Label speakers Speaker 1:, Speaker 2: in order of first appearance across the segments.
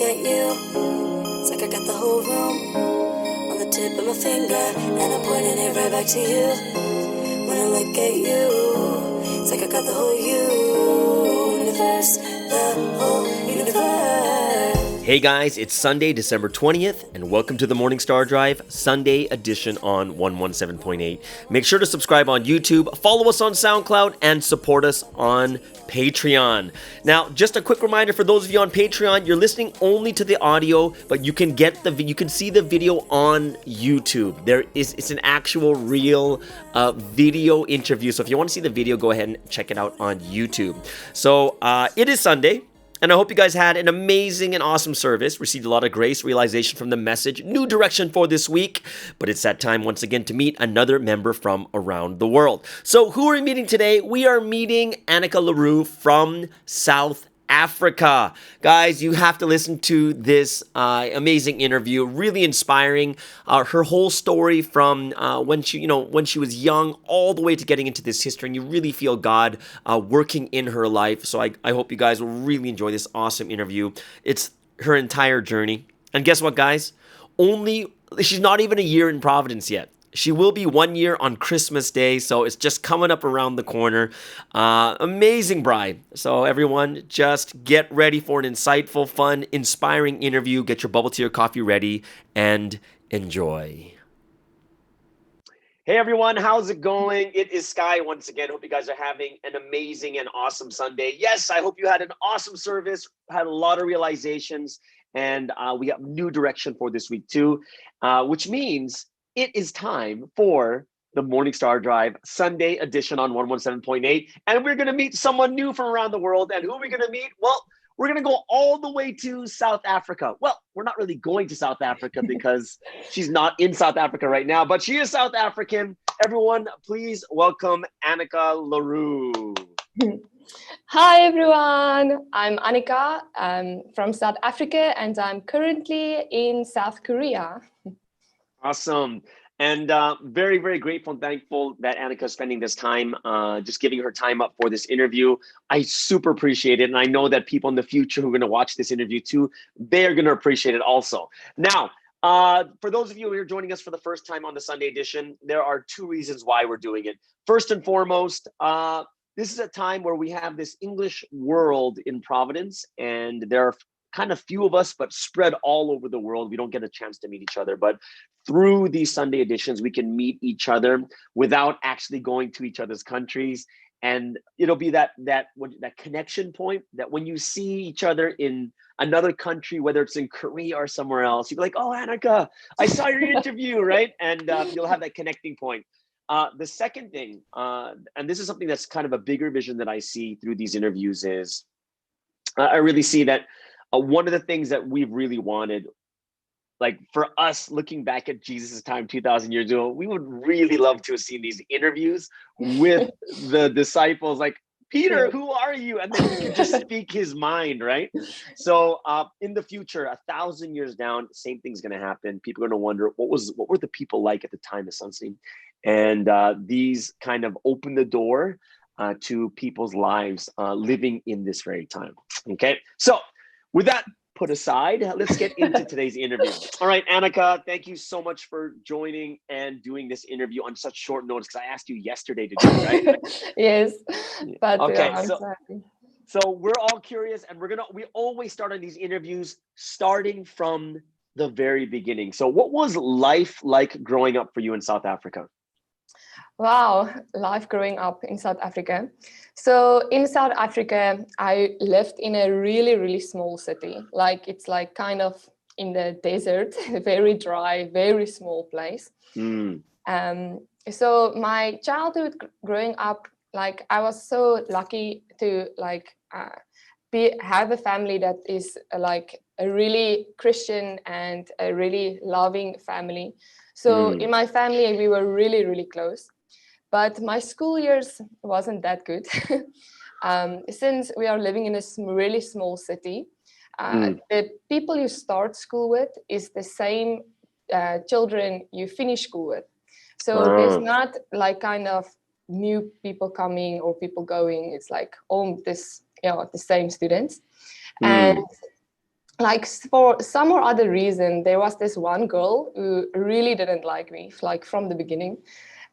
Speaker 1: at you, it's like I got the whole room on the tip of my finger, and I'm pointing it right back to you. When I look at you, it's like I got the whole universe, the whole universe.
Speaker 2: Hey guys, it's Sunday, December 20th, and welcome to the Morning Star Drive, Sunday edition on 117.8. Make sure to subscribe on YouTube, follow us on SoundCloud, and support us on Patreon. Now, just a quick reminder for those of you on Patreon, you're listening only to the audio, but you can see the video on YouTube. It's an actual real video interview. So if you want to see the video, go ahead and check it out on YouTube. So it is Sunday. And I hope you guys had an amazing and awesome service, received a lot of grace, realization from the message, new direction for this week. But it's that time once again to meet another member from around the world. So who are we meeting today? We are meeting Annika LaRue from South Africa. Guys, you have to listen to this amazing interview, really inspiring. Her whole story from when she was young all the way to getting into this history, and you really feel God working in her life. So I hope you guys will really enjoy this awesome interview. It's her entire journey. And guess what, guys? She's not even a year in Providence yet. She will be 1 year on Christmas Day, so it's just coming up around the corner. Amazing bride. So everyone, just get ready for an insightful, fun, inspiring interview. Get your bubble tea or coffee ready and enjoy. Hey everyone, how's it going? It is Sky once again. Hope you guys are having an amazing and awesome Sunday. Yes, I hope you had an awesome service, had a lot of realizations, and we got new direction for this week too, which means it is time for the Morning Star Drive Sunday edition on 117.8. And we're going to meet someone new from around the world. And who are we going to meet? Well, we're going to go all the way to South Africa. Well, we're not really going to South Africa because she's not in South Africa right now, but she is South African. Everyone, please welcome Annika LaRue.
Speaker 3: Hi everyone, I'm Annika. I'm from South Africa and I'm currently in South Korea.
Speaker 2: Awesome. And very, very grateful and thankful that Annika is spending this time, just giving her time up for this interview. I super appreciate it. And I know that people in the future who are going to watch this interview too, they're going to appreciate it also. Now, for those of you who are joining us for the first time on the Sunday edition, there are two reasons why we're doing it. First and foremost, this is a time where we have this English world in Providence, and there are kind of few of us, but spread all over the world. We don't get a chance to meet each other, but through these Sunday editions, we can meet each other without actually going to each other's countries. And it'll be that connection point that when you see each other in another country, whether it's in Korea or somewhere else, you'll be like, oh, Annika, I saw your interview, right? And you'll have that connecting point. The second thing, and this is something that's kind of a bigger vision that I see through these interviews is, I really see that one of the things that we've really wanted, like for us looking back at Jesus' time 2,000 years ago, we would really love to have seen these interviews with the disciples, like, Peter, who are you? And then he could just speak his mind, right? So in the future, 1,000 years down, same thing's going to happen. People are going to wonder, what were the people like at the time of sunsetting? And these kind of open the door to people's lives living in this very time. Okay, so with that put aside, let's get into today's interview. All right, Annika, thank you so much for joining and doing this interview on such short notice, because I asked you yesterday to do it, right?
Speaker 3: Yes, but
Speaker 2: okay,
Speaker 3: I'm sorry.
Speaker 2: So we're all curious, and we always start on these interviews starting from the very beginning. So what was life like growing up for you in South Africa?
Speaker 3: Wow, life growing up in South Africa. So in South Africa, I lived in a really, really small city. Like it's like kind of in the desert, very dry, very small place. So my childhood growing up, like I was so lucky to have a family that is like a really Christian and a really loving family. So in my family, we were really, really close. But my school years wasn't that good. Since we are living in a really small city, the people you start school with is the same children you finish school with. So there's not like kind of new people coming or people going. It's like all the same students. And like for some or other reason, there was this one girl who really didn't like me, like from the beginning,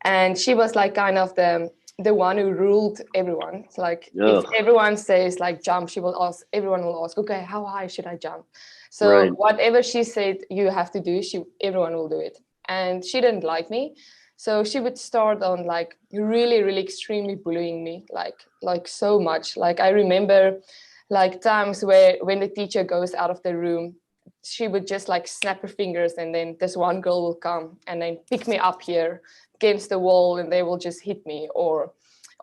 Speaker 3: and she was like kind of the one who ruled everyone. It's like if
Speaker 2: Ugh.
Speaker 3: everyone says like jump, she will ask. Everyone will ask, okay, how high should I jump? So
Speaker 2: Right.
Speaker 3: whatever she said you have to do, everyone will do it. And she didn't like me, so she would start on like really, really extremely bullying me, like so much. Like I remember like times where when the teacher goes out of the room, she would just like snap her fingers, and then this one girl will come and then pick me up here against the wall, and they will just hit me. Or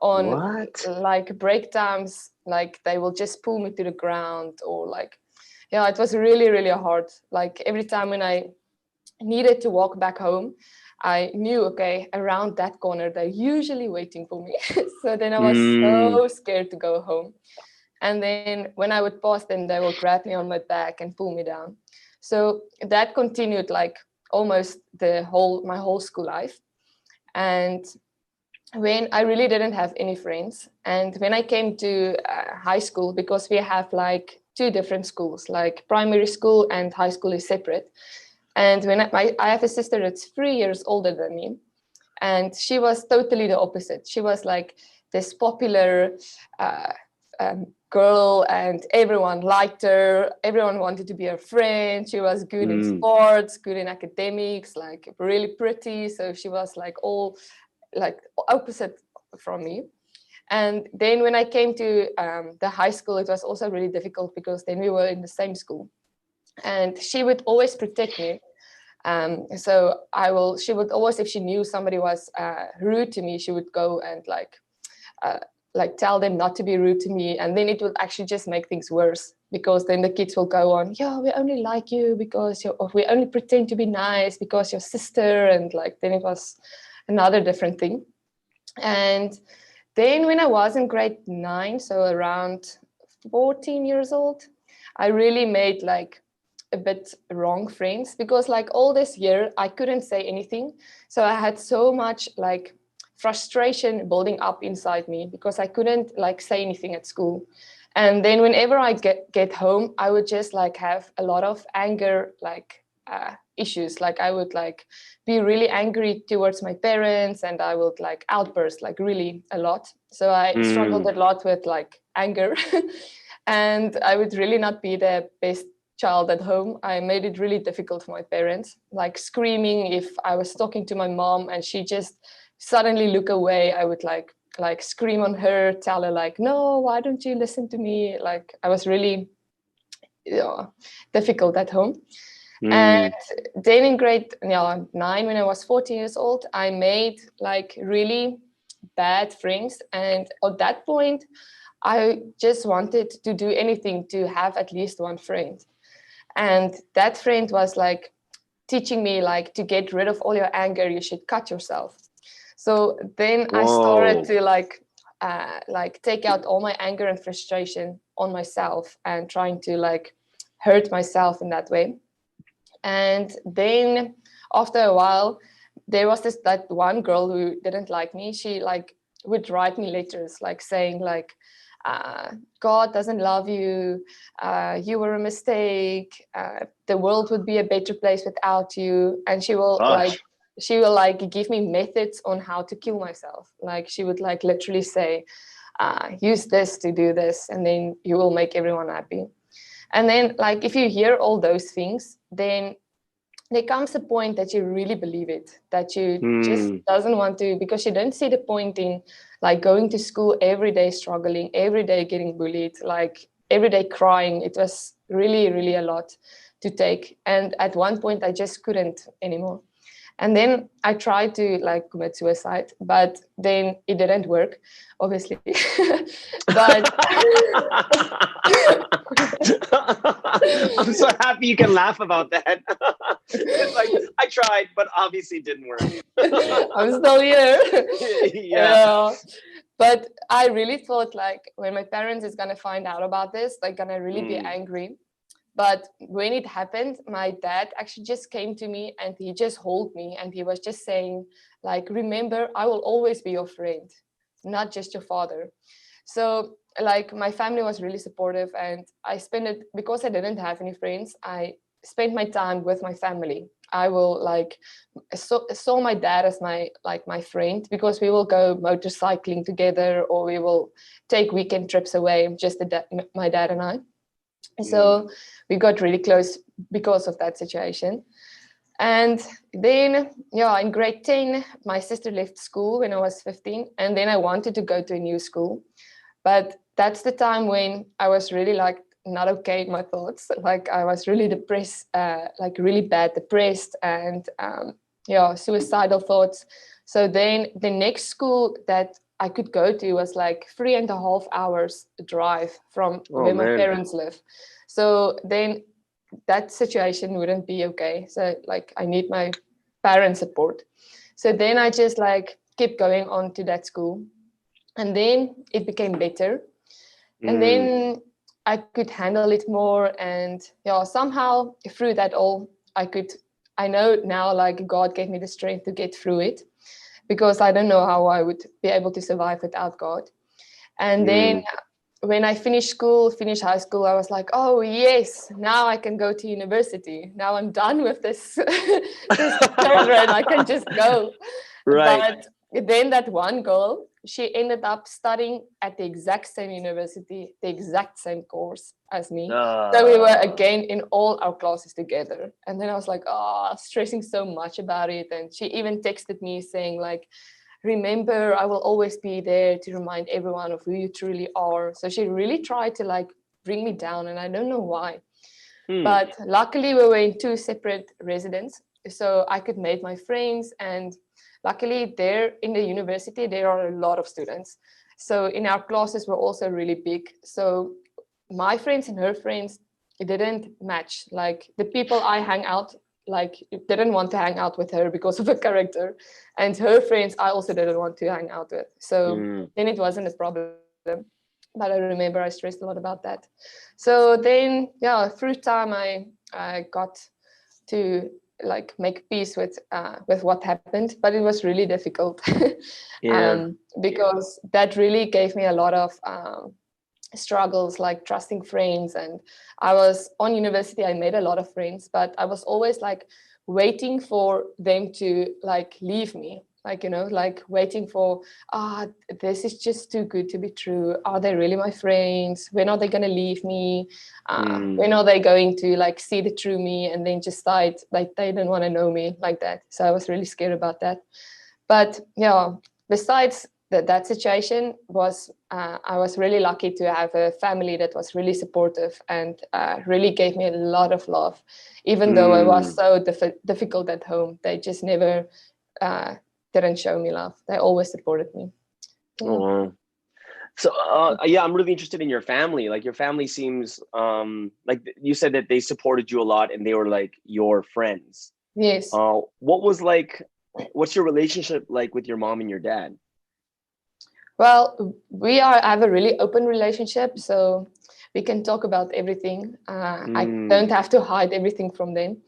Speaker 3: on
Speaker 2: What?
Speaker 3: like break times, like they will just pull me to the ground. Or like, yeah, it was really, really hard. Like every time when I needed to walk back home, I knew, okay, around that corner they're usually waiting for me. So then I was
Speaker 2: Mm.
Speaker 3: so scared to go home. And then when I would pass them, they will grab me on my back and pull me down. So that continued like almost my whole school life. And when I really didn't have any friends, and when I came to high school, because we have like two different schools, like primary school and high school is separate. And when I have a sister that's 3 years older than me, and she was totally the opposite. She was like this popular uh, girl, and everyone liked her. Everyone wanted to be her friend. She was good in
Speaker 2: Mm.
Speaker 3: sports, good in academics, like really pretty. So she was like all like opposite from me. And then when I came to the high school, it was also really difficult because then we were in the same school, and she would always protect me. So she would always, if she knew somebody was rude to me, she would go and uh, like tell them not to be rude to me. And then it would actually just make things worse, because then the kids will go on, yeah, we only like you because or we only pretend to be nice because your sister. And like, then it was another different thing. And then when I was in grade 9, so around 14 years old, I really made like a bit wrong friends, because like all this year I couldn't say anything. So I had so much like frustration building up inside me because I couldn't like say anything at school. And then whenever I get home, I would just like have a lot of anger, like issues. Like I would like be really angry towards my parents, and I would like outburst like really a lot. So I struggled
Speaker 2: Mm.
Speaker 3: a lot with like anger. And I would really not be the best child at home. I made it really difficult for my parents, like screaming if I was talking to my mom and she just suddenly look away. I would like scream on her, tell her like, no, why don't you listen to me? Like I was really, you know, difficult at home. And
Speaker 2: Mm.
Speaker 3: then in grade 9, when I was 14 years old, I made like really bad friends. And at that point, I just wanted to do anything to have at least one friend. And that friend was like teaching me like to get rid of all your anger, you should cut yourself. So then I started
Speaker 2: Whoa.
Speaker 3: to like take out all my anger and frustration on myself, and trying to like hurt myself in that way. And then after a while, there was that one girl who didn't like me. She like would write me letters like saying like, God doesn't love you, you were a mistake, the world would be a better place without you. And
Speaker 2: Gosh.
Speaker 3: she will like give me methods on how to kill myself. Like she would like literally say, use this to do this, and then you will make everyone happy. And then like if you hear all those things, then there comes a point that you really believe it, that you just
Speaker 2: Mm.
Speaker 3: doesn't want to, because you don't see the point in like going to school every day, struggling every day, getting bullied, like every day crying. It was really, really a lot to take. And at one point I just couldn't anymore. And then I tried to like commit suicide, but then it didn't work, obviously. But
Speaker 2: I'm so happy you can laugh about that. It's like I tried, but obviously didn't work.
Speaker 3: I'm still here.
Speaker 2: Yeah.
Speaker 3: Yeah. But I really thought like when my parents is gonna find out about this, they're gonna really be
Speaker 2: Mm.
Speaker 3: angry. But when it happened, my dad actually just came to me and he just held me, and he was just saying, like, remember, I will always be your friend, not just your father. So like my family was really supportive, and I spent it because I didn't have any friends. I spent my time with my family. I will like saw my dad as my friend, because we will go motorcycling together, or we will take weekend trips away, just my dad and I. So we got really close because of that situation. And then, yeah, in grade 10, my sister left school when I was 15, and then I wanted to go to a new school. But that's the time when I was really like not okay in my thoughts. Like I was really depressed, like really bad depressed, and yeah, suicidal thoughts. So then the next school that I could go to was like 3.5 hours drive from
Speaker 2: Oh
Speaker 3: where my
Speaker 2: man.
Speaker 3: parents live. So then that situation wouldn't be okay. So like I need my parent support. So then I just like kept going on to that school, and then it became better, and then I could handle it more. And yeah, somehow through that all, I know now like God gave me the strength to get through it, because I don't know how I would be able to survive without God. And then when I finished high school, I was like, oh yes, now I can go to university. Now I'm done with this, this children. I can just go.
Speaker 2: Right.
Speaker 3: But then that one girl, she ended up studying at the exact same university, the exact same course as me. So we were again in all our classes together. And then I was like, oh, stressing so much about it. And she even texted me saying like, remember, I will always be there to remind everyone of who you truly are. So she really tried to like bring me down, and I don't know why. But luckily we were in two separate residents, so I could make my friends. And luckily there in the university, there are a lot of students. So in our classes were also really big. So my friends and her friends, it didn't match. Like the people I hang out, like didn't want to hang out with her because of her character, and her friends I also didn't want to hang out with. So then it wasn't a problem. But I remember I stressed a lot about that. So then, yeah, through time I got to like make peace with what happened, but it was really difficult. Because that really gave me a lot of struggles, like trusting friends. And I was on university, I made a lot of friends, but I was always like waiting for them to like leave me, like, you know, like waiting for this is just too good to be true. Are they really my friends? When are they going to leave me? When are they going to like see the true me and then just decide like they don't want to know me like that? So I was really scared about that. But yeah, besides that situation was I was really lucky to have a family that was really supportive and really gave me a lot of love. Even though I was so difficult at home, they just never didn't show me love. They always supported me. Yeah.
Speaker 2: Oh, wow. So yeah, I'm really interested in your family. Like your family seems like you said that they supported you a lot and they were like your friends.
Speaker 3: Yes.
Speaker 2: What's your relationship like with your mom and your dad?
Speaker 3: Well, I have a really open relationship, so we can talk about everything. I don't have to hide everything from them.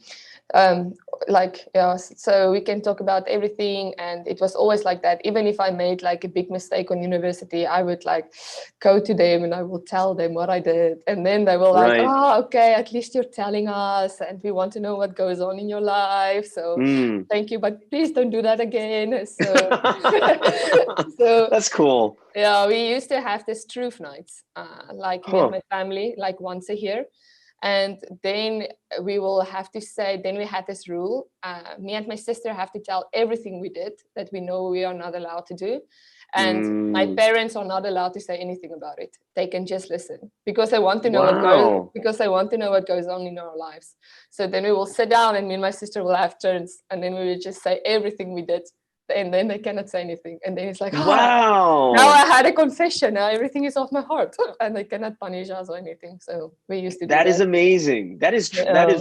Speaker 3: So we can talk about everything, and it was always like that. Even if I made like a big mistake on university, I would like go to them and I will tell them what I did, and then they will like, oh, okay, at least you're telling us, and we want to know what goes on in your life, so thank you, but please don't do that again. So so
Speaker 2: that's cool.
Speaker 3: yeah, we used to have this truth nights, like me and my family, like once a year. And then we will have to say, then we had this rule, me and my sister have to tell everything we did that we know we are not allowed to do. And my parents are not allowed to say anything about it. They can just listen because they want to know what goes on in our lives. So then we will sit down and me and my sister will have turns, and then we will just say everything we did. And then they cannot say anything. And then it's like,
Speaker 2: wow,
Speaker 3: now I had a confession. Now everything is off my heart. And they cannot punish us or anything. So we used to do that.
Speaker 2: That is amazing. That is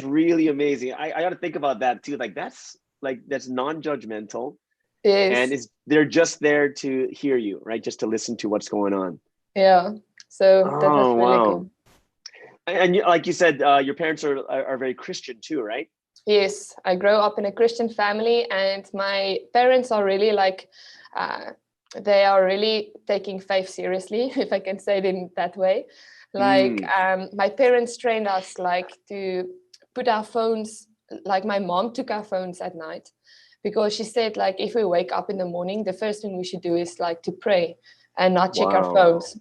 Speaker 2: really amazing. I got to think about that too. That's non-judgmental.
Speaker 3: Yes.
Speaker 2: And they're just there to hear you, right? Just to listen to what's going on.
Speaker 3: Yeah. So that was really cool.
Speaker 2: And like you said, your parents are very Christian too, right?
Speaker 3: Yes, I grew up in a Christian family, and my parents are really like they are really taking faith seriously, if I can say it in that way. Like my parents trained us like to put our phones, like my mom took our phones at night, because she said like if we wake up in the morning, the first thing we should do is like to pray and not check our phones.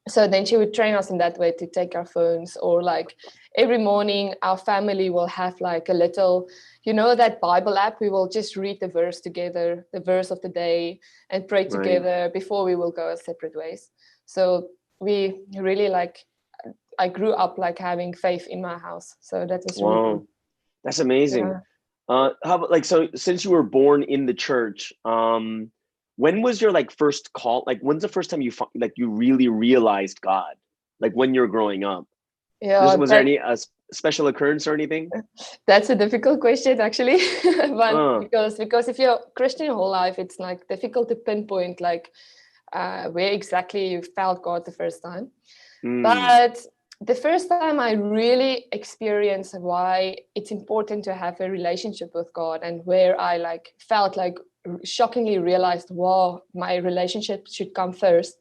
Speaker 3: So then she would train us in that way to take our phones, or like every morning our family will have like a little, you know, that Bible app, we will just read the verse together, the verse of the day, and pray together before we will go our separate ways. So we really like, I grew up like having faith in my house. So that was really,
Speaker 2: that's amazing.
Speaker 3: yeah.
Speaker 2: How about like, so since you were born in the church, when was your like first call? Like, when's the first time you like you really realized God? Like when you were growing up?
Speaker 3: Yeah,
Speaker 2: Was there any special occurrence or anything?
Speaker 3: that's a difficult question actually. But because if you're Christian your whole life, it's like difficult to pinpoint like where exactly you felt God the first time. But the first time I really experienced why it's important to have a relationship with God, and where I like felt like shockingly realized, wow, my relationship should come first,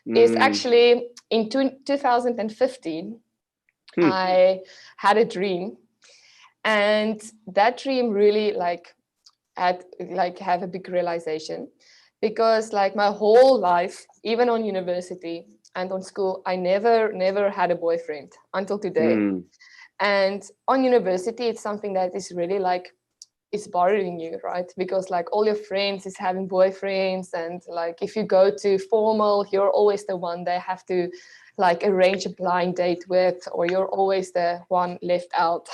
Speaker 3: is actually in 2015. I had a dream, and that dream really like had like have a big realization, because like my whole life, even on university and on school, I never had a boyfriend until today. And on university, it's something that is really like, it's bothering you, right? Because like all your friends is having boyfriends, and like if you go to formal, you're always the one they have to like arrange a blind date with, or you're always the one left out.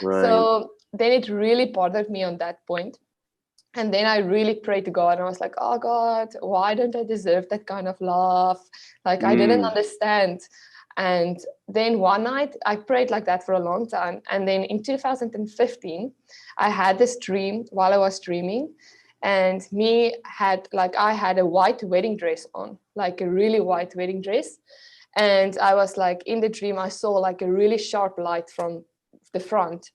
Speaker 3: So then it really bothered me on that point. And then I really prayed to God, and I was like, oh God, why don't I deserve that kind of love? Like I didn't understand. And then one night I prayed like that for a long time. And then in 2015, I had this dream while I was dreaming. And I had a white wedding dress on, like a really white wedding dress. And I was like, in the dream, I saw like a really sharp light from the front.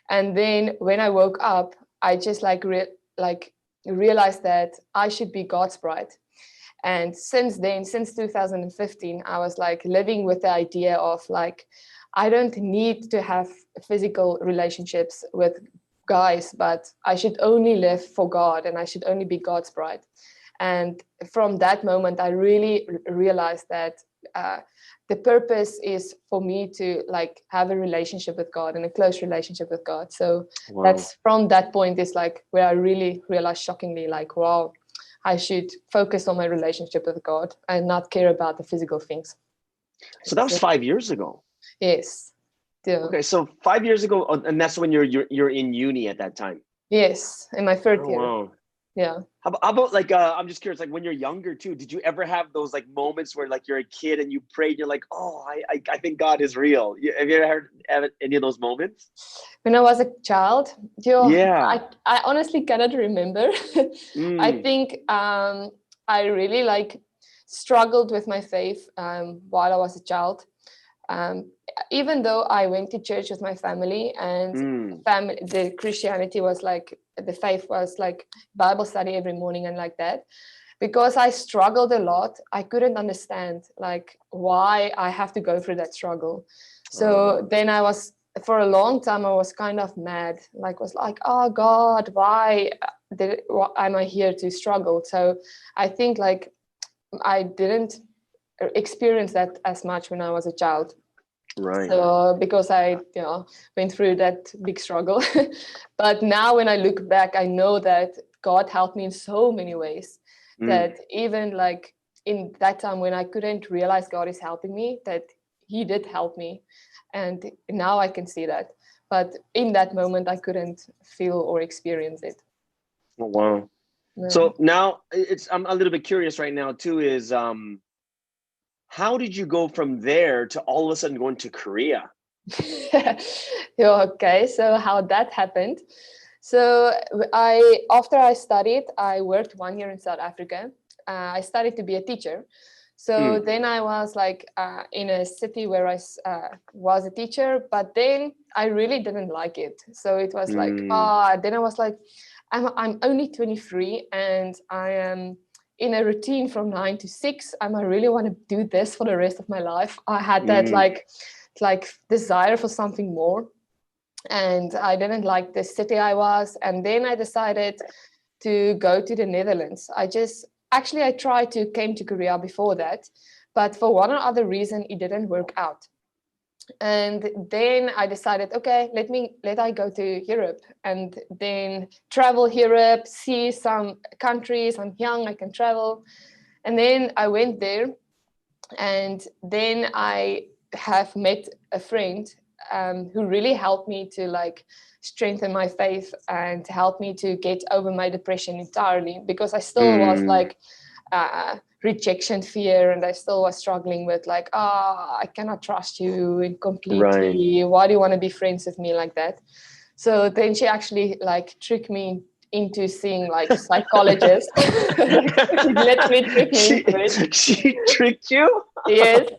Speaker 3: And then when I woke up, I just realized that I should be God's bride. And since then, since 2015, I was like living with the idea of like, I don't need to have physical relationships with guys, but I should only live for God, and I should only be God's bride. And from that moment, I really realized that the purpose is for me to like have a relationship with God, and a close relationship with God. So that's from that point is like where I really realized shockingly, like, wow, I should focus on my relationship with God and not care about the physical things.
Speaker 2: So that was 5 years ago.
Speaker 3: Yes. Yeah.
Speaker 2: Okay, so 5 years ago, and that's when you're in uni at that time.
Speaker 3: Yes, in my third year.
Speaker 2: Wow.
Speaker 3: Yeah.
Speaker 2: How about like I'm just curious, like when you're younger too, did you ever have those like moments where like you're a kid and you prayed, you're like, oh, I think God is real? Have you ever had any of those moments?
Speaker 3: When I was a child,
Speaker 2: Yeah.
Speaker 3: I honestly cannot remember. I think I really like struggled with my faith while I was a child. Even though I went to church with my family, and the Christianity was like, the faith was like Bible study every morning and like that, because I struggled a lot. I couldn't understand like why I have to go through that struggle. So then for a long time, I was kind of mad, was like, oh God, why am I here to struggle? So I think like I didn't experience that as much when I was a child.
Speaker 2: Right.
Speaker 3: So because I went through that big struggle. But now when I look back, I know that God helped me in so many ways, that even like in that time when I couldn't realize God is helping me, that he did help me. And now I can see that. But in that moment, I couldn't feel or experience it.
Speaker 2: Oh, wow.
Speaker 3: Yeah.
Speaker 2: So now I'm a little bit curious right now too, is how did you go from there to all of a sudden going to Korea?
Speaker 3: Okay, so how that happened. So after I studied, I worked 1 year in South Africa. I studied to be a teacher. So then I was like in a city where I was a teacher, but then I really didn't like it. So it was like, then I was like, I'm only 23 and I am in a routine from 9 to 6. I really want to do this for the rest of my life. I had that like desire for something more, and I didn't like the city I was. And then I decided to go to the Netherlands. I tried to came to Korea before that, but for one or other reason it didn't work out. And then I decided, okay, let I go to Europe and then travel Europe, see some countries. I'm young, I can travel. And then I went there, and then I have met a friend who really helped me to like strengthen my faith and help me to get over my depression entirely, because I still was like rejection fear, and I still was struggling with like, I cannot trust you completely. Why do you want to be friends with me like that? So then she actually like tricked me into seeing like psychologists. She literally tricked me into it.
Speaker 2: She tricked you?
Speaker 3: Yes.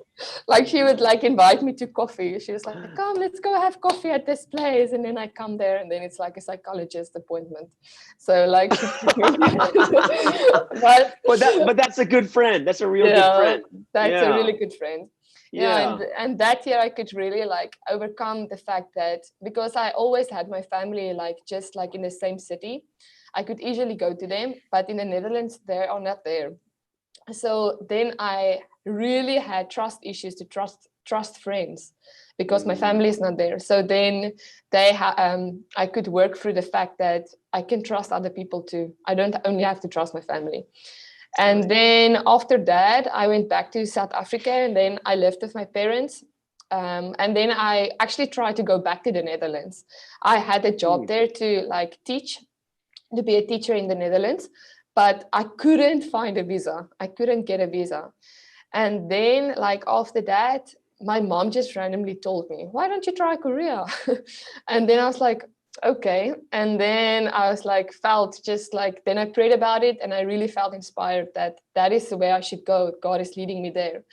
Speaker 3: Like she would like invite me to coffee. She was like, come, let's go have coffee at this place. And then I come there, and then it's like a psychologist appointment. So like she
Speaker 2: but that's a good friend. That's a real good friend.
Speaker 3: That's a really good friend.
Speaker 2: Yeah.
Speaker 3: And that year I could really like overcome the fact that, because I always had my family like just like in the same city, I could easily go to them, but in the Netherlands they are not there. So then I really had trust issues to trust friends, because my family is not there. So then I could work through the fact that I can trust other people too. I don't only have to trust my family. And then after that, I went back to South Africa, and then I lived with my parents. And then I actually tried to go back to the Netherlands. I had a job there to like to be a teacher in the Netherlands, but I couldn't find a visa. I couldn't get a visa. And then like after that, my mom just randomly told me, why don't you try Korea? And then I was like, okay. And then I was like, then I prayed about it, and I really felt inspired that that is the way I should go. God is leading me there.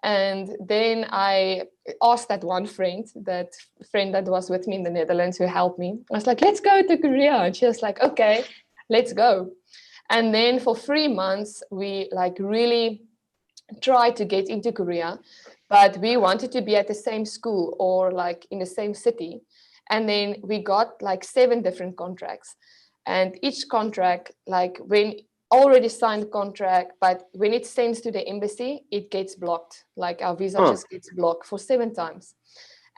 Speaker 3: And then I asked that one friend that was with me in the Netherlands, who helped me. I was like, let's go to Korea. And she was like, okay, let's go. And then for 3 months, we like really tried to get into Korea, but we wanted to be at the same school or like in the same city. And then we got like 7 different contracts. And each contract, like when already signed contract, but when it sends to the embassy, it gets blocked. Like our visa just gets blocked for 7 times.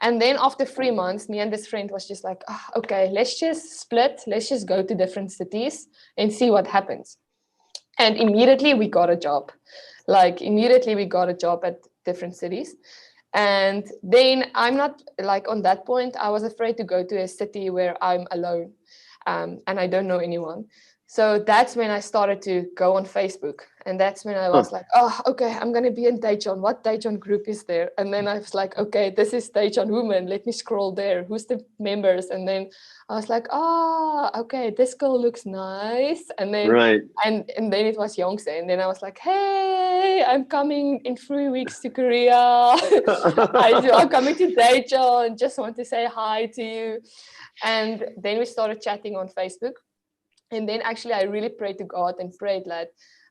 Speaker 3: And then after 3 months, me and this friend was just like, okay, let's just split. Let's just go to different cities and see what happens. And immediately we got a job. Like immediately we got a job at different cities. And then I'm not like on that point, I was afraid to go to a city where I'm alone and I don't know anyone. So that's when I started to go on Facebook. And that's when I was like, okay, I'm going to be in Daejeon. What Daejeon group is there? And then I was like, okay, this is Daejeon Women. Let me scroll there. Who's the members? And then I was like, okay, this girl looks nice. And then and then it was Yongse. And then I was like, hey, I'm coming in 3 weeks to Korea. I'm coming to Daejeon. Just want to say hi to you. And then we started chatting on Facebook. And then actually I really prayed to God and prayed that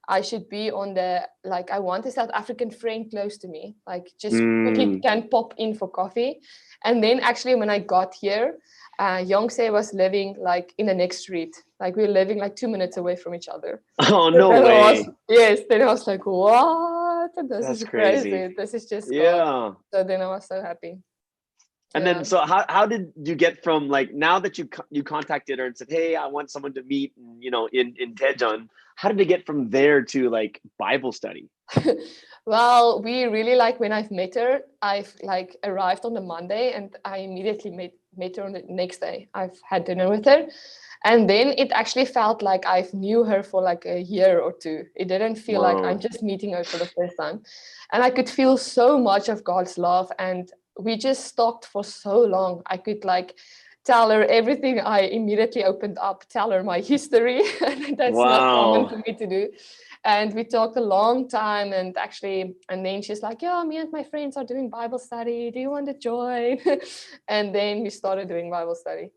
Speaker 3: I should be on I want a South African friend close to me, like just quickly can pop in for coffee. And then actually when I got here, Yongse was living like in the next street. Like we were living like 2 minutes away from each other.
Speaker 2: Oh, no way.
Speaker 3: Then I was like, what? That's crazy. This is just God. So then I was so happy.
Speaker 2: And then, so how did you get from like, now that you contacted her and said, hey, I want someone to meet, in Daejeon, how did it get from there to like Bible study?
Speaker 3: Well, we really when I've met her, I've like arrived on the Monday and I immediately met her on the next day. I've had dinner with her. And then it actually felt like I've knew her for like a year or 2. It didn't feel like I'm just meeting her for the first time. And I could feel so much of God's love, and we just talked for so long. I could like tell her everything. I immediately opened up, tell her my history. That's not common for me to do. And we talked a long time, and then she's like, yeah, me and my friends are doing Bible study. Do you want to join? And then we started doing Bible study.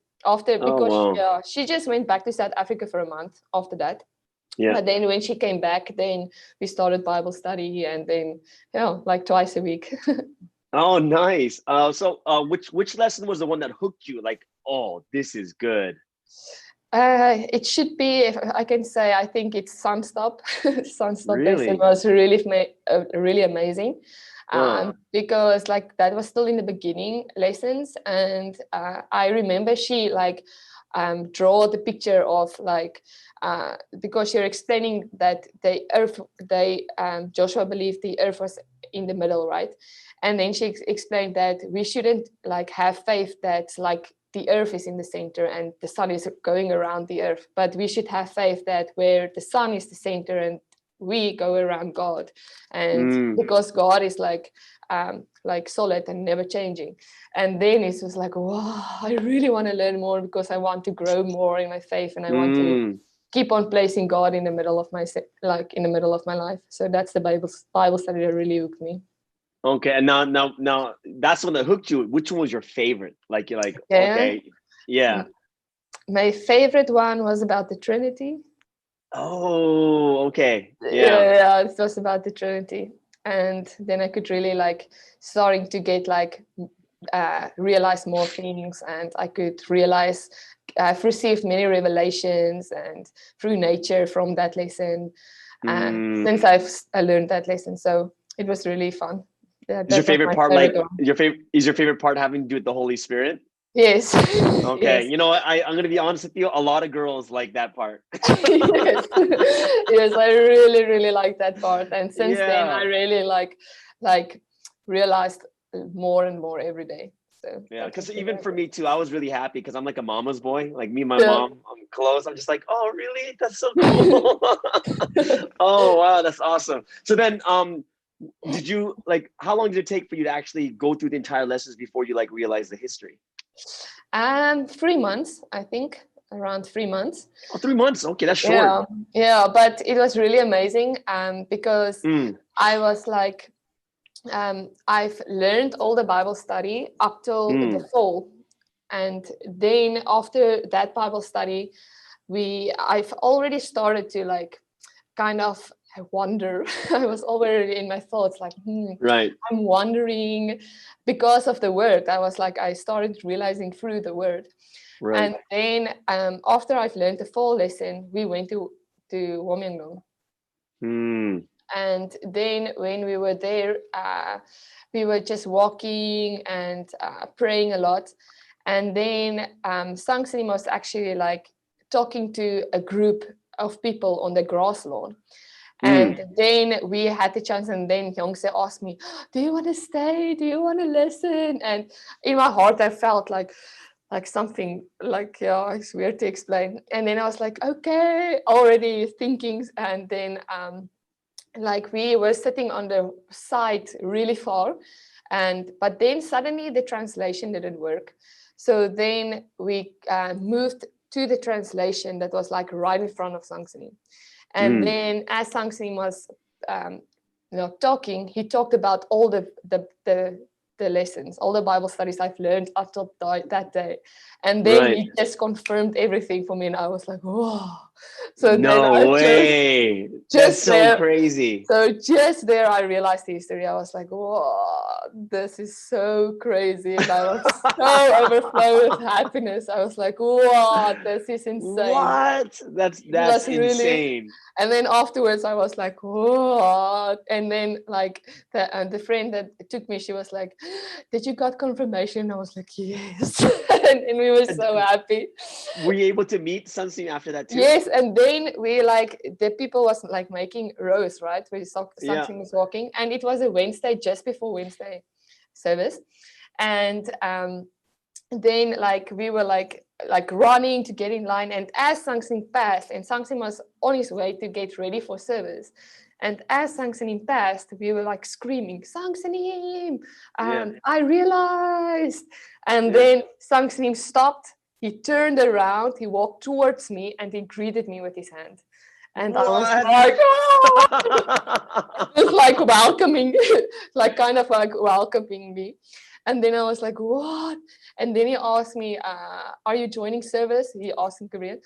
Speaker 3: She just went back to South Africa for a month after that.
Speaker 2: Yeah.
Speaker 3: But then when she came back, then we started Bible study, and then like twice a week.
Speaker 2: Oh, nice. Which lesson was the one that hooked you? Like, oh, this is good.
Speaker 3: It should be, if I can say, I think it's Sunstop. Sunstop lesson
Speaker 2: Really?
Speaker 3: was really amazing.
Speaker 2: Uh,
Speaker 3: Because like that was still in the beginning lessons, and I remember she like draw the picture of like because you're explaining that the earth, Joshua believed the earth was in the middle, right? And then she explained that we shouldn't like have faith that like the earth is in the center and the sun is going around the earth, but we should have faith that where the sun is the center and we go around God, and because God is like solid and never changing. And then it was like, wow, I really want to learn more because I want to grow more in my faith, and I want to keep on placing God in the middle of my life. So that's the Bible study that really hooked me.
Speaker 2: Okay, and now that's the one that hooked you. Which one was your favorite? Like you're like,
Speaker 3: Yeah.
Speaker 2: okay, yeah.
Speaker 3: My favorite one was about the Trinity.
Speaker 2: Oh, okay.
Speaker 3: Yeah, it was about the Trinity. And then I could really like starting to get like realize more things, and I could realize I've received many revelations and through nature from that lesson since I learned that lesson. So it was really fun.
Speaker 2: Is your favorite part
Speaker 3: favorite
Speaker 2: like your favorite part having to do with the Holy Spirit?
Speaker 3: Yes.
Speaker 2: Okay,
Speaker 3: Yes.
Speaker 2: you know what? I'm gonna be honest with you. A lot of girls like that part.
Speaker 3: Yes. Yes, I really, really like that part. And since then I
Speaker 2: Yeah.
Speaker 3: really like realized more and more every day. So
Speaker 2: Yeah,
Speaker 3: that was
Speaker 2: because
Speaker 3: the
Speaker 2: even
Speaker 3: best.
Speaker 2: for me too, I was really happy because I'm like a mama's boy. Like me and my
Speaker 3: Yeah.
Speaker 2: mom, I'm close. I'm just like, oh, really? That's so cool. Oh, wow, that's awesome. So then, did you like? How long did it take for you to actually go through the entire lessons before you like realize the history?
Speaker 3: 3 months, I think, around 3 months.
Speaker 2: Oh, 3 months. Okay, that's short.
Speaker 3: Yeah, but it was really amazing because I was like, I've learned all the Bible study up till the fall, and then after that Bible study, I've already started to like kind of wonder. I was already in my thoughts like,
Speaker 2: Right.
Speaker 3: I'm wondering because of the word. I started realizing through the word.
Speaker 2: Right.
Speaker 3: And then after I've learned the full lesson, we went to Womyangdong. And then when we were there, we were just walking and praying a lot. And then Sang Sinim was actually like talking to a group of people on the grass lawn. And then we had the chance, and then Yongse asked me, do you want to stay? Do you want to listen? And in my heart, I felt like something like, yeah, it's weird to explain. And then I was like, okay, already thinking. And then like we were sitting on the side really far, but then suddenly the translation didn't work. So then we moved to the translation that was like right in front of Sang Sinim. And then as Sang Sinim was talking, he talked about all the lessons, all the Bible studies I've learned up till that day. And then he just confirmed everything for me, and I was like, whoa. So
Speaker 2: No way. That's so crazy.
Speaker 3: So just there I realized the history. I was like, whoa, this is so crazy. And I was so overflowed with happiness. I was like, whoa, this is insane.
Speaker 2: What? That's insane. Really...
Speaker 3: And then afterwards I was like, whoa. And then like the friend that took me, she was like, did you got confirmation? I was like, yes. and we were so happy.
Speaker 2: Were you able to meet Sang Sinim after that too?
Speaker 3: Yes, and then we like the people was like making rows, right? Where Sang Sinim was walking, and it was a Wednesday, just before Wednesday service, and then like we were like running to get in line, and as Sang Sinim passed, and Sang Sinim was on his way to get ready for service, and as Sang Sinim passed, we were like screaming, Sang Sinim, I realized, and then Sang Sinim stopped. He turned around, he walked towards me, and he greeted me with his hand. And I was like, oh! Just like welcoming, like kind of like welcoming me. And then I was like, what? And then he asked me, are you joining service? He asked in Korean.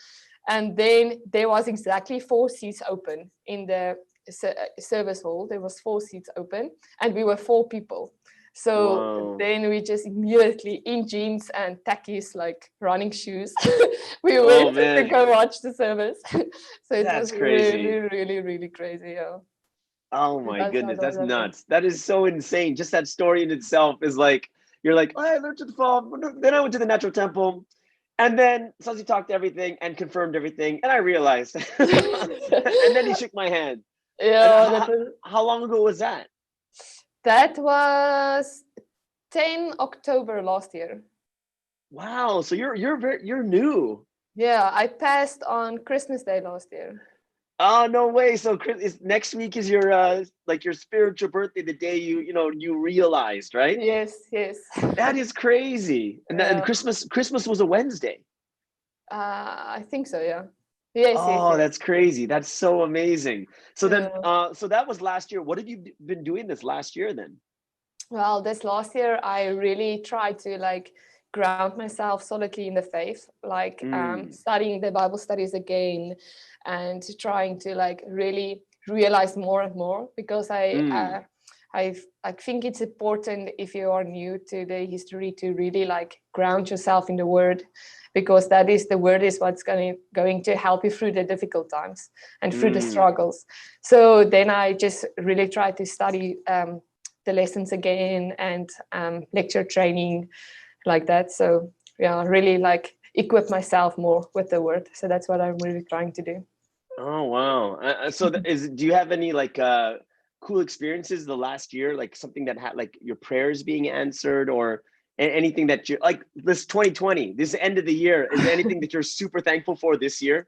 Speaker 3: And then there was exactly 4 seats open in the service hall. There was 4 seats open, and we were 4 people. So then we just immediately, in jeans and tackies, like running shoes, we went to go watch the service. So it was really, really, really crazy. Yeah.
Speaker 2: Oh my goodness, that's nuts. That is so insane. Just that story in itself is like, you're like, oh, I learned to the fall. Then I went to the natural temple. And then Susie talked everything and confirmed everything. And I realized. And then he shook my hand.
Speaker 3: Yeah.
Speaker 2: How long ago was that?
Speaker 3: That was 10 October last year.
Speaker 2: Wow. So you're new.
Speaker 3: Yeah, I passed on Christmas Day last year.
Speaker 2: Oh, no way. So next week is your like your spiritual birthday, the day you realized, right?
Speaker 3: Yes.
Speaker 2: That is crazy. And then Christmas was a Wednesday.
Speaker 3: I think so, yeah. Yes.
Speaker 2: That's crazy. That's so amazing. So then so that was last year. What have you been doing this last year then?
Speaker 3: Well, this last year I really tried to like ground myself solidly in the faith, like studying the Bible studies again, and trying to like really realize more and more, because I think it's important, if you are new to the history, to really like ground yourself in the word, because the word is what's going to help you through the difficult times and through the struggles. So then I just really tried to study the lessons again, and lecture training like that. So yeah, really like equip myself more with the word. So that's what I'm really trying to do.
Speaker 2: Oh, wow. So do you have any like cool experiences the last year, like something that had like your prayers being answered, or anything that you like this 2020, this end of the year? Is there anything that you're super thankful for this year?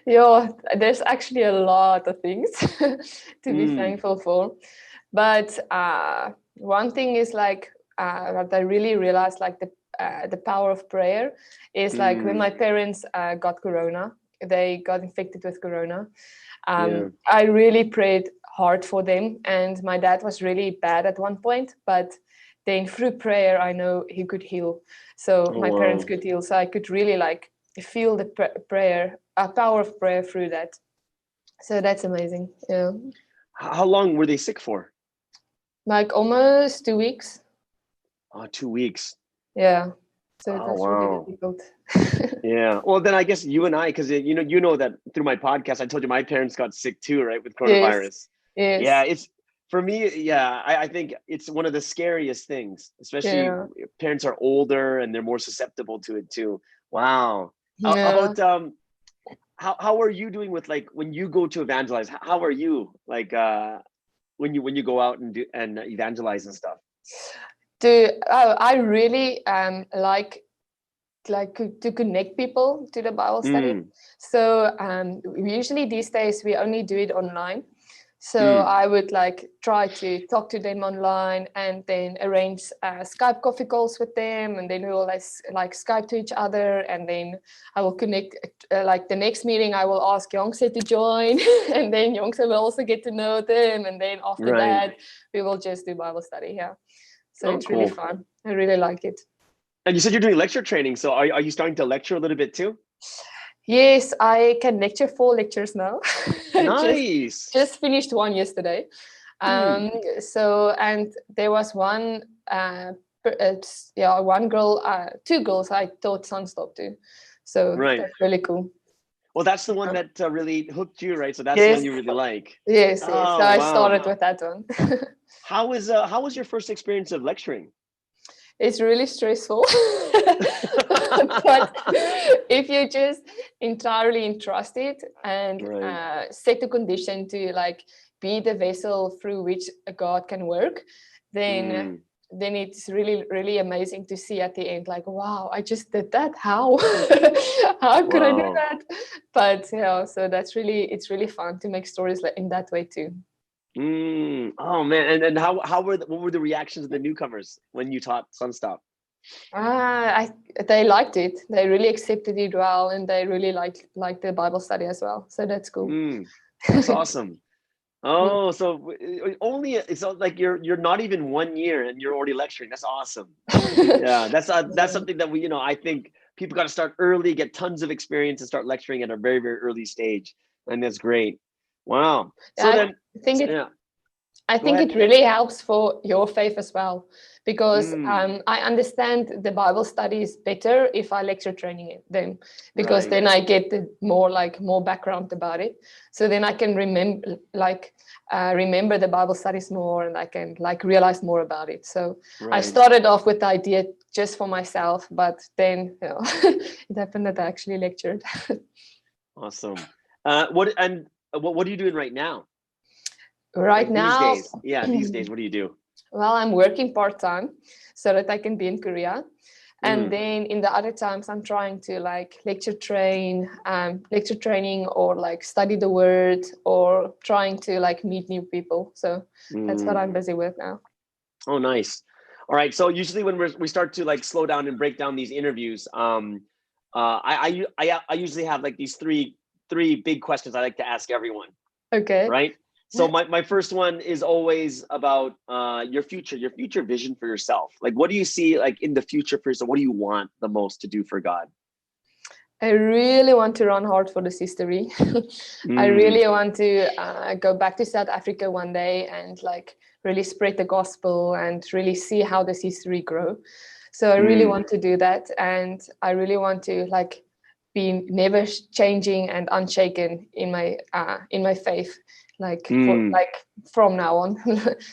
Speaker 3: Yeah, there's actually a lot of things to be thankful for. But one thing is like that I really realized, like the power of prayer is like when my parents got corona, they got infected with corona. I really prayed hard for them, and my dad was really bad at one point, but then through prayer I know he could heal. So my parents could heal. So I could really like feel the prayer, power of prayer through that. So that's amazing. Yeah.
Speaker 2: How long were they sick for?
Speaker 3: Like almost 2 weeks.
Speaker 2: 2 weeks.
Speaker 3: Yeah. So it was really difficult.
Speaker 2: Yeah. Well, then I guess you and I, because you know that through my podcast, I told you my parents got sick too, right, with coronavirus.
Speaker 3: Yes.
Speaker 2: Yeah, it's for me. Yeah, I think it's one of the scariest things, especially if parents are older and they're more susceptible to it too. Wow.
Speaker 3: Yeah.
Speaker 2: How are you doing with like when you go to evangelize? How are you like when you go out and do and evangelize and stuff?
Speaker 3: I really like to connect people to the Bible study. So usually these days we only do it online. So I would like try to talk to them online, and then arrange Skype coffee calls with them, and then we will like Skype to each other, and then I will connect. Like the next meeting, I will ask Yongse to join, and then Yongse will also get to know them, and then after that we will just do Bible study. Yeah, so it's really fun. I really like it.
Speaker 2: And you said you're doing lecture training, so are you starting to lecture a little bit too?
Speaker 3: Yes, I can lecture 4 lectures now.
Speaker 2: Nice.
Speaker 3: just finished one yesterday. So, and there was one one girl, 2 girls I taught Sunstop to. So that's really cool.
Speaker 2: Well, that's the one that really hooked you, right? So that's the one you really like.
Speaker 3: Yes. So I started with that one.
Speaker 2: How was your first experience of lecturing?
Speaker 3: It's really stressful. But if you just entirely entrust it and set the condition to like be the vessel through which God can work, then it's really, really amazing to see at the end, like, wow, I just did that. How? How could I do that? But so it's really fun to make stories in that way too.
Speaker 2: Oh man, and what were the reactions of the newcomers when you taught Sunstop?
Speaker 3: They liked it. They really accepted it well, and they really liked the Bible study as well. So that's cool.
Speaker 2: That's awesome. Oh, so it's like you're not even 1 year and you're already lecturing. That's awesome. Yeah, that's something that I think people got to start early, get tons of experience, and start lecturing at a very, very early stage. And that's great. Wow. So
Speaker 3: Yeah,
Speaker 2: then,
Speaker 3: I think it
Speaker 2: yeah,
Speaker 3: I
Speaker 2: go
Speaker 3: think
Speaker 2: ahead.
Speaker 3: it really helps for your faith as well, because
Speaker 2: Mm,
Speaker 3: I understand the Bible studies better if I lecture training them, because
Speaker 2: right.
Speaker 3: then I get the more background about it. So then I can remember the Bible studies more, and I can realize more about it. So I
Speaker 2: Right.
Speaker 3: started off with the idea just for myself, but then it happened that I actually lectured.
Speaker 2: Awesome. What are you doing right now?
Speaker 3: Right
Speaker 2: Like these
Speaker 3: now,
Speaker 2: days? Yeah, these days. What do you do?
Speaker 3: well, I'm working part-time so that I can be in Korea. And
Speaker 2: Mm,
Speaker 3: then in the other times, I'm trying to lecture training, or study the word, or trying to meet new people. So that's what
Speaker 2: mm.
Speaker 3: I'm busy with now.
Speaker 2: Oh, nice. All right. So usually when we start to like slow down and break down these interviews, I usually have like these three big questions I like to ask everyone.
Speaker 3: Okay.
Speaker 2: Right. So my first one is always about your future vision for yourself. Like, what do you see like in the future for yourself? What do you want the most to do for God?
Speaker 3: I really want to run hard for this history. I
Speaker 2: Mm,
Speaker 3: really want to go back to South Africa one day and really spread the gospel and really see how this history grow. So I really
Speaker 2: mm,
Speaker 3: want to do that, and I really want to be never changing and unshaken in my faith,
Speaker 2: mm,
Speaker 3: from now on,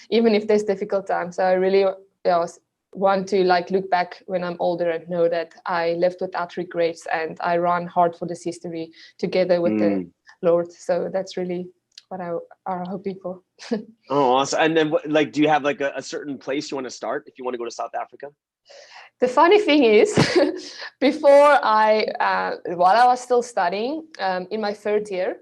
Speaker 3: even if there's difficult times. So I really want to look back when I'm older and know that I lived without regrets and I ran hard for this history together with the
Speaker 2: mm.
Speaker 3: Lord. So that's really what I are hoping for.
Speaker 2: Oh, awesome. And then like, do you have like a certain place you want to start if you want to go to South Africa?
Speaker 3: The funny thing is, while I was still studying in my third year,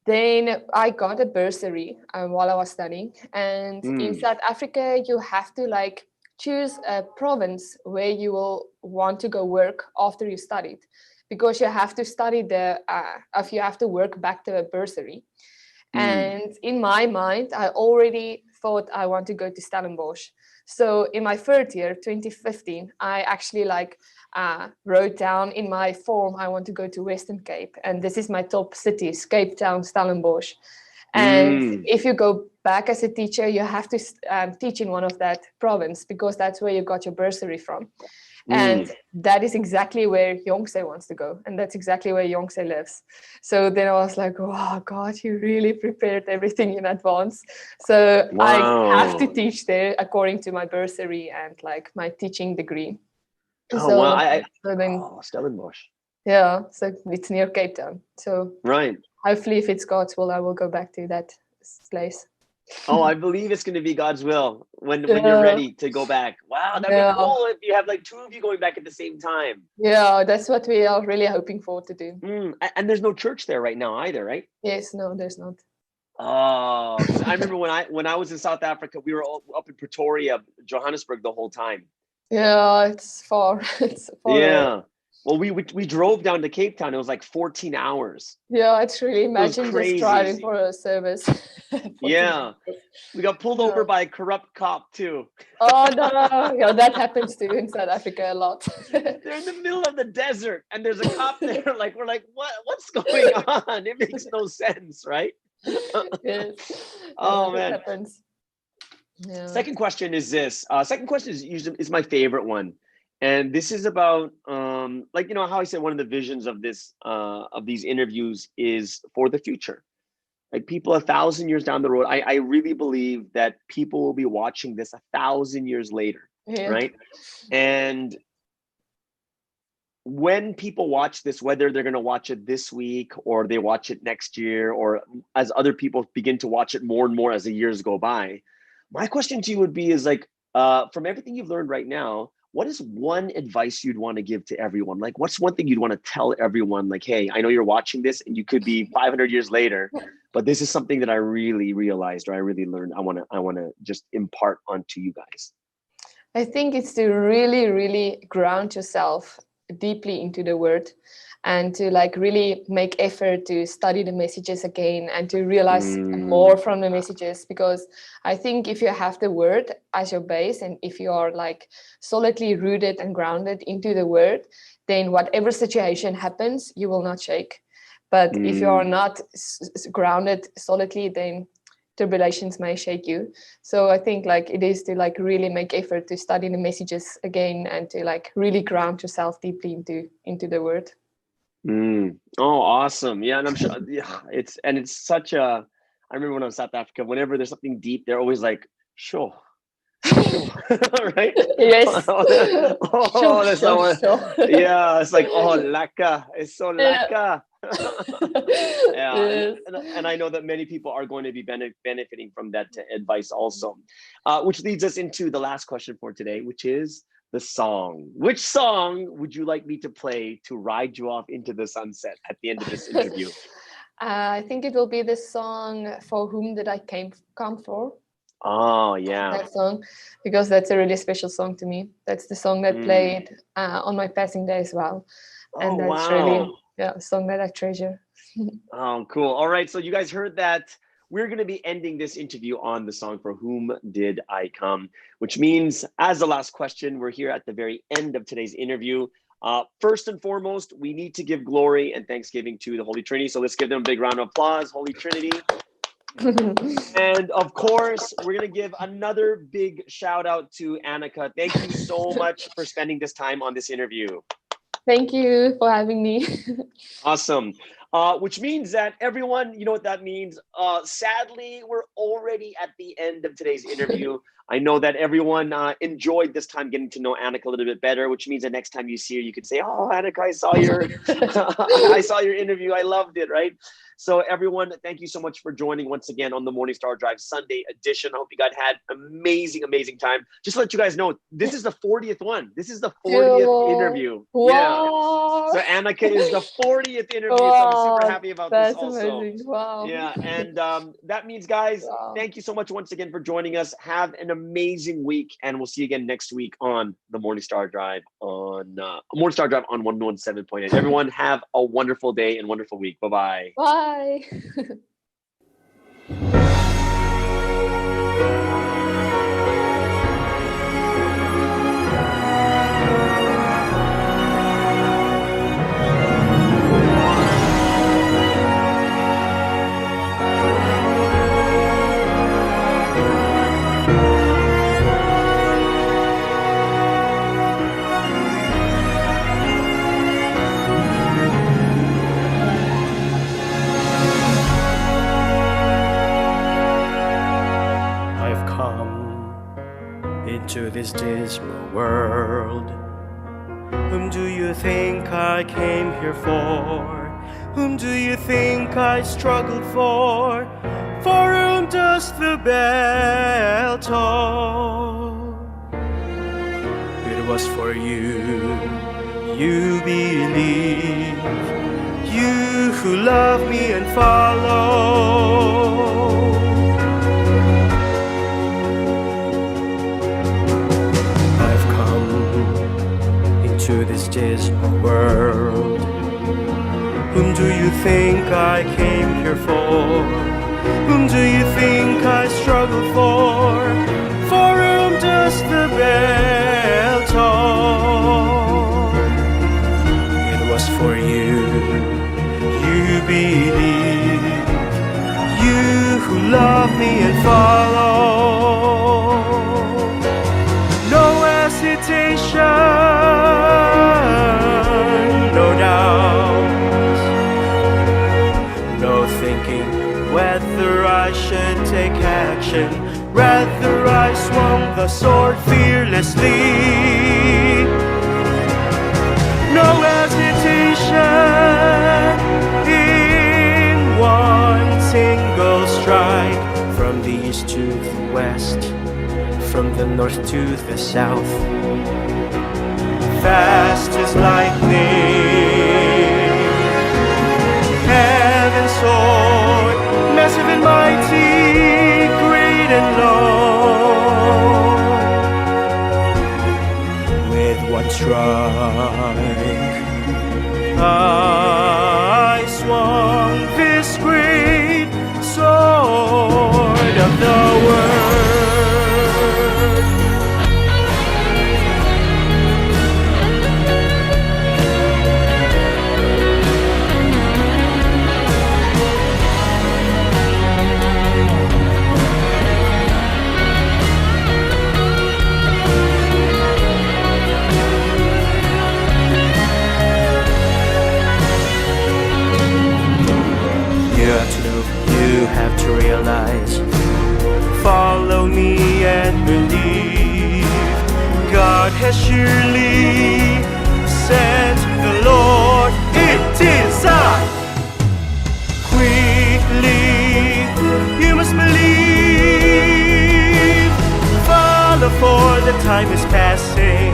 Speaker 3: then I got a bursary while I was studying. And in
Speaker 2: Mm,
Speaker 3: South Africa, you have to choose a province where you will want to go work after you studied, because you have to study if you have to work back to a bursary.
Speaker 2: mm,
Speaker 3: And in my mind, I already thought I want to go to Stellenbosch. So in my third year, 2015, I actually wrote down in my form, I want to go to Western Cape. And this is my top cities, Cape Town, Stellenbosch. And
Speaker 2: mm,
Speaker 3: if you go back as a teacher, you have to teach in one of that province, because that's where you got your bursary from. And
Speaker 2: mm.
Speaker 3: that is exactly where Yonsei wants to go. And that's exactly where Yonsei lives. So then I was like, oh, God, you really prepared everything in advance. So I have to
Speaker 2: Wow.
Speaker 3: teach there according to my bursary and my teaching degree.
Speaker 2: Oh, wow.
Speaker 3: So, so then,
Speaker 2: Oh, Stellenbosch.
Speaker 3: yeah, so it's near Cape Town. So
Speaker 2: Right.
Speaker 3: hopefully, if it's God's will, I will go back to that place.
Speaker 2: Oh, I believe it's going to be God's will when you're
Speaker 3: Yeah,
Speaker 2: ready to go back. Wow, that'd be
Speaker 3: yeah,
Speaker 2: cool if you have like two of you going back at the same time.
Speaker 3: yeah, that's what we are really hoping for to do.
Speaker 2: And there's no church there right now either, right?
Speaker 3: Yes, no, there's not.
Speaker 2: Oh, because I remember when I was in South Africa, we were all up in Pretoria, Johannesburg the whole time.
Speaker 3: Yeah, it's far. It's far away.
Speaker 2: Yeah. Well, we drove down to Cape Town. It was like 14 hours.
Speaker 3: Yeah, it's really
Speaker 2: It was
Speaker 3: imagine just
Speaker 2: crazy.
Speaker 3: driving for a service. 14
Speaker 2: Yeah.
Speaker 3: hours.
Speaker 2: We got pulled over
Speaker 3: Yeah.
Speaker 2: by a corrupt cop too.
Speaker 3: Oh no, yeah, that happens too in South Africa a lot.
Speaker 2: They're in the middle of the desert and there's a cop there. Like, we're like, what's going on? It makes no sense, right?
Speaker 3: Yes, yeah,
Speaker 2: Oh
Speaker 3: that
Speaker 2: man.
Speaker 3: happens. Yeah.
Speaker 2: Second question is this. Second question is my favorite one. And this is about like, you know, how I said one of the visions of this of these interviews is for the future. Like people 1,000 years down the road, I really believe that people will be watching this 1,000 years later,
Speaker 3: Yeah.
Speaker 2: right? And when people watch this, whether they're going to watch it this week or they watch it next year, or as other people begin to watch it more and more as the years go by, my question to you would be is like, from everything you've learned right now, what is one advice you'd want to give to everyone? Like, what's one thing you'd want to tell everyone? Like, hey, I know you're watching this and you could be 500 years later, but this is something that I really realized or I really learned. I want to just impart onto you guys.
Speaker 3: I think it's to really, really ground yourself deeply into the word, and to like really make effort to study the messages again and to realize more from the messages. Because I think if you have the word as your base, and if you are like solidly rooted and grounded into the word, then whatever situation happens, you will not shake. But if you are not grounded solidly, then tribulations may shake you. So I think like it is to like really make effort to study the messages again and to like really ground yourself deeply into the word.
Speaker 2: Oh, awesome. Yeah, and I'm sure it's such a, I remember when I was in South Africa, whenever there's something deep, they're always like, sure. Right?
Speaker 3: Yes.
Speaker 2: Oh, that's
Speaker 3: Sure.
Speaker 2: yeah, it's like, oh, laka. It's so laka. Yeah,
Speaker 3: Yes.
Speaker 2: and I know that many people are going to be benefiting from that advice also. Which leads us into the last question for today, which is the song. Which song would you like me to play to ride you off into the sunset at the end of this interview?
Speaker 3: I think it will be the song "For Whom Did I Come For."
Speaker 2: Oh, yeah.
Speaker 3: That song, because that's a really special song to me. That's the song that played on my passing day as well. And that's really a song that I treasure.
Speaker 2: Oh, cool. All right. So you guys heard that. We're going to be ending this interview on the song "For Whom Did I Come," which means, as the last question, we're here at the very end of today's interview. First and foremost, we need to give glory and thanksgiving to the Holy Trinity. So let's give them a big round of applause, Holy Trinity. And of course, we're going to give another big shout out to Annika. Thank you so much for spending this time on this interview.
Speaker 3: Thank you for having me.
Speaker 2: Awesome. Which means that everyone, you know what that means? Sadly, we're already at the end of today's interview. I know that everyone enjoyed this time getting to know Annika a little bit better, which means that next time you see her, you could say, "Oh, Annika, I saw your, I saw your interview. I loved it." Right? So everyone, thank you so much for joining once again on the Morning Star Drive Sunday edition. I hope you guys had amazing time. Just to let you guys know, this is the 40th one. This is the 40th interview.
Speaker 3: Wow.
Speaker 2: Yeah. So Annika is the 40th interview. So I'm super happy about this also.
Speaker 3: Amazing. Wow.
Speaker 2: Yeah. And that means, guys, thank you so much once again for joining us. Have an amazing week. And we'll see you again next week on the Morning Star Drive on 117.8. Everyone have a wonderful day and wonderful week. Bye-bye.
Speaker 3: Bye.
Speaker 4: Into this dismal world. Whom do you think I came here for? Whom do you think I struggled for? For whom does the bell toll? It was for you, you believe, you who love me and follow. To this dismal world. Whom do you think I came here for? Whom do you think I struggled for? For whom does the bell toll? It was for you, you believe, you who love me and follow. No hesitation, no doubt, no thinking whether I should take action. Rather I swung the sword fearlessly. No hesitation, in one single strike, from the east to the west, from the north to the south, fast as lightning. Heaven's sword, massive and mighty, great and low. With one strike, I swung this great sword of the word. You have to realize, follow me and believe. God has surely sent the Lord. It is I. Quickly, you must believe. Follow, for the time is passing.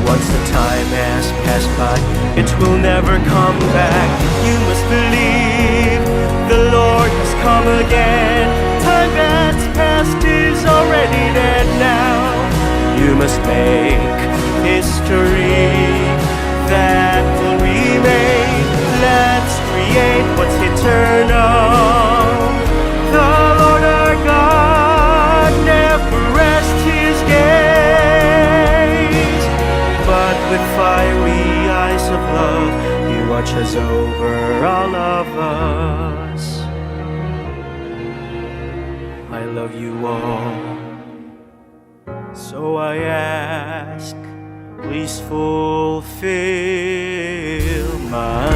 Speaker 4: Once the time has passed by, it will never come back. You must believe the Lord has come again. Time that's past is already dead now. You must make history that will remain. Let's create what's eternal. The Lord our God never rests his gaze, but with fiery eyes of love, he watches over all of us. I love you all, so I ask, please fulfill my